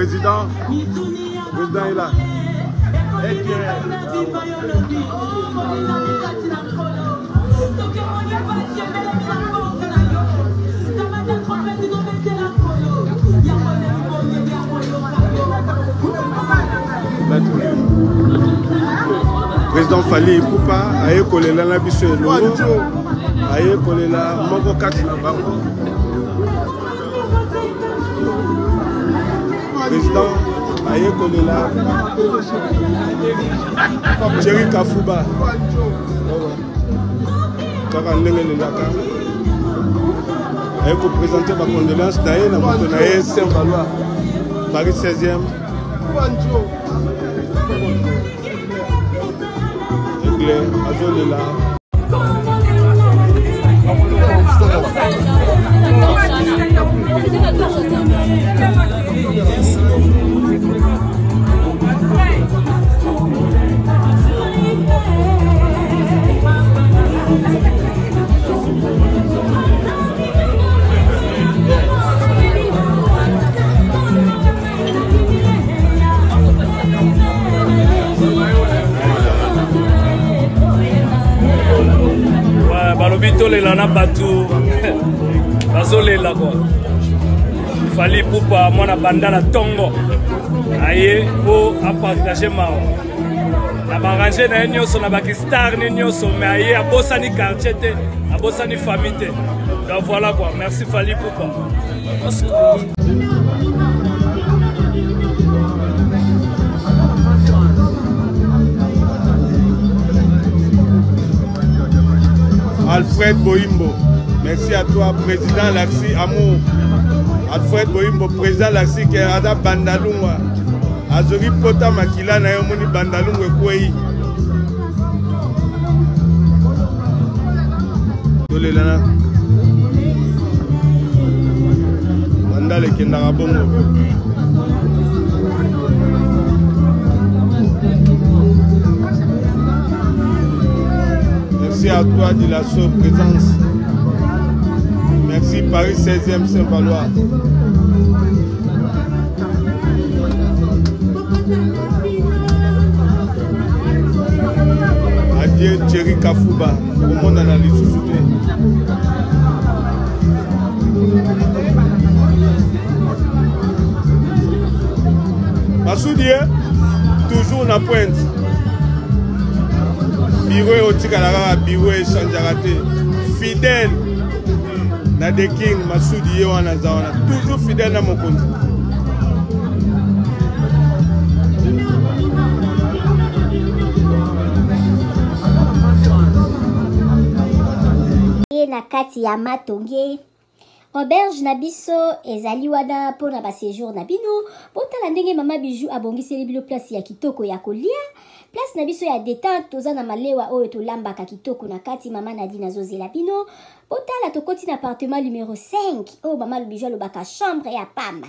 président. Président est là. Président Fali Poupa aye kolela na biso elongo aye kolela moko kati na bango. Président aye kolela Jerry Kafuba kaka ndenge lelaka aye ko présenter ma condoléance d'ailleurs na moto na ye Saint-Valois Paris 16e. Azolela balobito lela na batu bazolela quoi. Fali Poupa mwana bandala tongo aye po apartager mao na barranger na nyonso na bakistar ni nyonso mais aye abosani quartier te abosani famille te. Donc voilà quoi, merci Fali Poupa. Alfred Boimbo, merci à toi, président Laxi Amour. Alfred Boimbo, président Laxi qui est à Bandalungwa. Azori Pota Makila na yomoni Bandalungwe Kwei. Tolelana. Bandale Kendara Bongo. Merci à toi de la présence. Merci Paris 16e Saint-Valois. Adieu Thierry Kafuba. Au monde en a l'issue. Massoudi, toujours na pointe. Bureau au Tikalara, bureau Sanjarate, fidèle na The King, Massoudi Yohana Zawana, toujours fidèle à mon compte. Na kati ya matonge auberge na biso ezali wana pona ba séjour na bino botala ndenge mama Bijou abongiseli bilo place ya kitoko ya kolia. Place na biso ya détente toza na malewa oyo tolambaka kitoko na kati mama Nadine azozela bino. Botala tokoti na appartement numéro 5 oyo mama Bijou alobaka chambre ya pamba.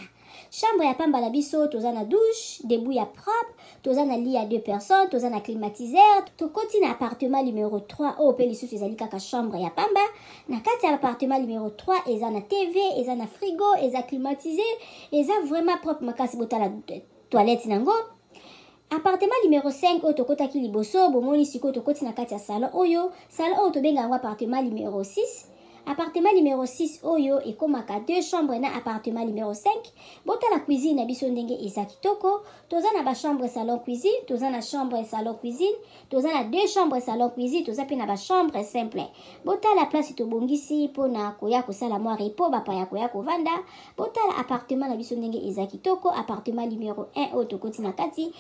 Chambre ya pamba na biso toza na douche, debout ya propre, toza na lit à 2 personnes, toza na climatiseur, tokoti na appartement numéro 3 oyo pe lisusu ezali kaka chambre ya pamba. Na kati ya appartement numéro 3 eza na TV, eza na frigo, eza climatisé, eza vraiment propre makasi botala toilette nango. Appartement numéro 5 oyo tokotaki liboso bomoni sikoyo tokoti na kati ya salon oyo tobenga yango appartement numéro 6. Appartement numéro 6 oyo ekomaka 2 chambres na appartement numéro 5. Bota la cuisine na biso ndenge eza kitoko. Toza na ba chambre salon cuisine, toza na chambre salon cuisine, toza na 2 chambres salon cuisine, toza pe na ba chambre simple. Bota la place tobongisi pona koya kosala mwa repo ba pa ya koya kovanda. Bota la appartement na biso ndenge eza kitoko. Appartement numéro 1 oyo tokoti na kati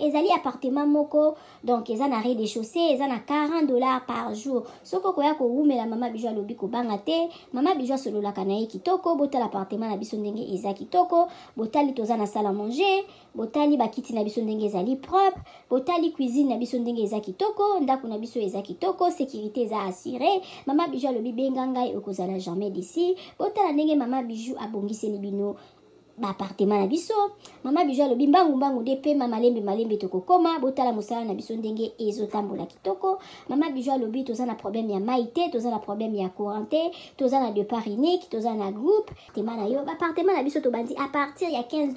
ezali appartement moko, donc eza na rez-de-chaussée, eza na $40 par jour. Soko koya ko umela mama Bijou alobi ko banga te, mama Bijou sololaka na ye kitoko. Botala appartement na biso ndenge eza kitoko. Botali toza na salle à manger, botali bakiti na biso ndenge ezali propre, botali cuisine na biso ndenge eza kitoko, ndako na biso eza kitoko, sécurité eza assurée. Mama Bijou alobi benga ngai okozala jamais d'ici. Botala ndenge mama Bijou abongiseli bino ba appartement na biso. Mama Bijou alobi mbangu de pe malembe tokokoma. Botala mosala na biso ndenge ezotambola kitoko. Mama Bijou alobi toza na problème ya maïté, toza na problème ya courant te, toza na départ unique, toza na groupe. Appartement na yo, appartement na biso tobandi à partir ya $15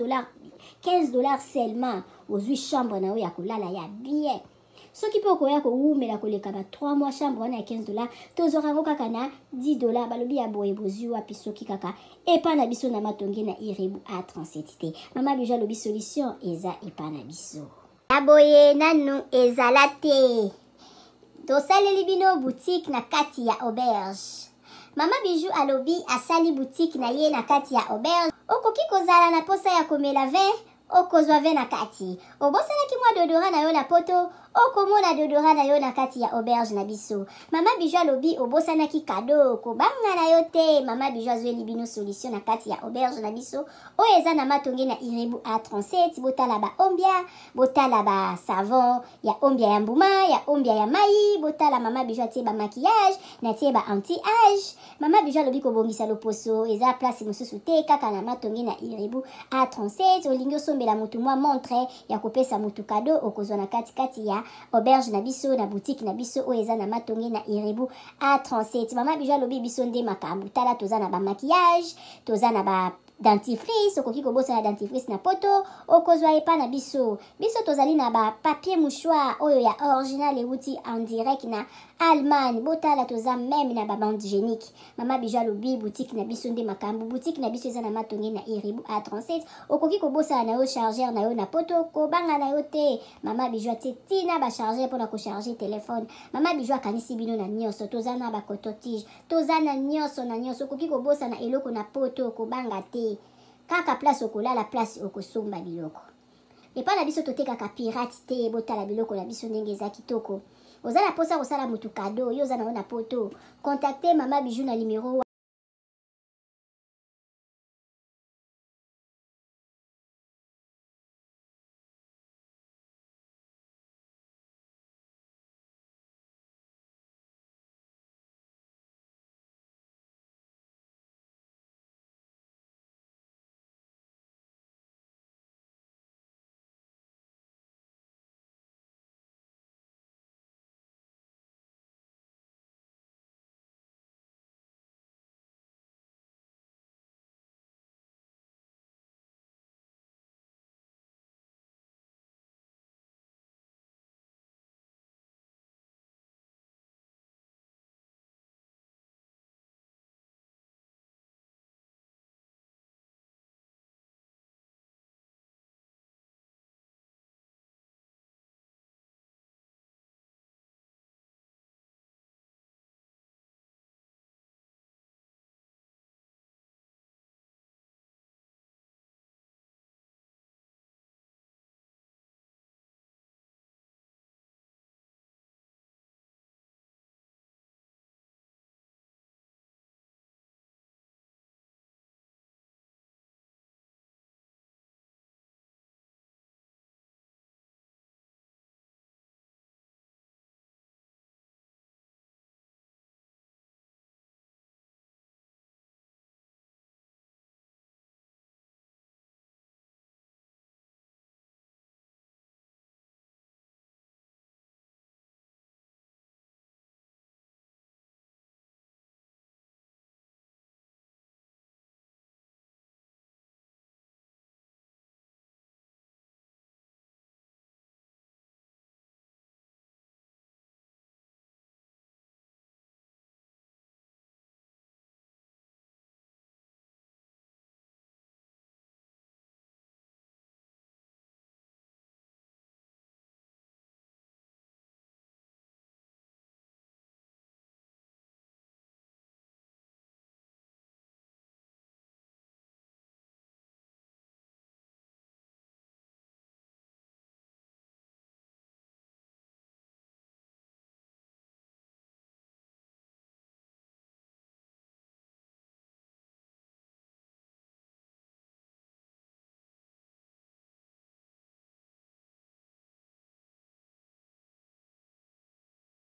$15 seulement ozwi chambre na yo ya kolala ya bien. Soki pe okoya kowumela koleka ba 3 mois chambre wana ya $15 tozwaka yango kaka na $10 balobi ya boye bozwi wapi soki kaka epa na biso na matonge na Irebu A37 te. Mama Bijou alobi solution eza epa na biso. Aboye nanu ezala te. Tosaleli bino boutique na kati ya auberge. Mama Bijou alobi asali boutique na ye na kati ya auberge. Okoki kozala na posa ya komela vin, okozwa vin na kati. Obosalaki mwa deodorant na yo na poto, okomona deodorant na yo na kati ya auberge na biso. Mama Bijou alobi obosanaki kado, kobanga na yo te. Mama Bijou azweli bino solution na kati ya auberge na biso. Oyo eza na matonge na Irebu A37, botala ba ombia, botala ba savon, ya ombia ya mbuma, ya ombia ya mai, botala Mama Bijou atie ba maquillage, na tie ba anti-age. Mama Bijou alobi kobongisa loposo, eza place mosusu te kaka na matonge na Irebu A37. Olingi sombela mutu mwa montre ya kopesa mutu kado okozwa na kati ya auberge na biso na boutique na biso oyo eza na matonge na Irebu A37. Mama Bijou alobi biso nde makambo tala toza na ba maquillage, toza na ba dentifrice, okoki kobosana dentifrice na poto okozwa epa na biso. Biso tozali na ba papier mouchoir oyo ya original euti en direct na Allemagne. Botala toza même na ba bande hygiénique. Mama Bijou alobi boutique na biso nde makambo. Boutique na biso eza na matonge na Irebu A37. Okoki kobosana na yo chargeur na yo na poto kobanga na yo te. Mama Bijou atie tina ba chargeur pona ko charger téléphone. Mama Bijou akanisi bino na nyonso. Toza na ba coton-tige, toza na nyonso na nyonso. Okoki kobosana eloko na poto kobanga te. Kaka place okolala place okosomba biloko. Epa na biso totekaka pirate te. Botala biloko na biso ndenge eza kitoko. Oza na posa kosala mutu kado, yo oza na poto. Contactez Mama Bijou na numéro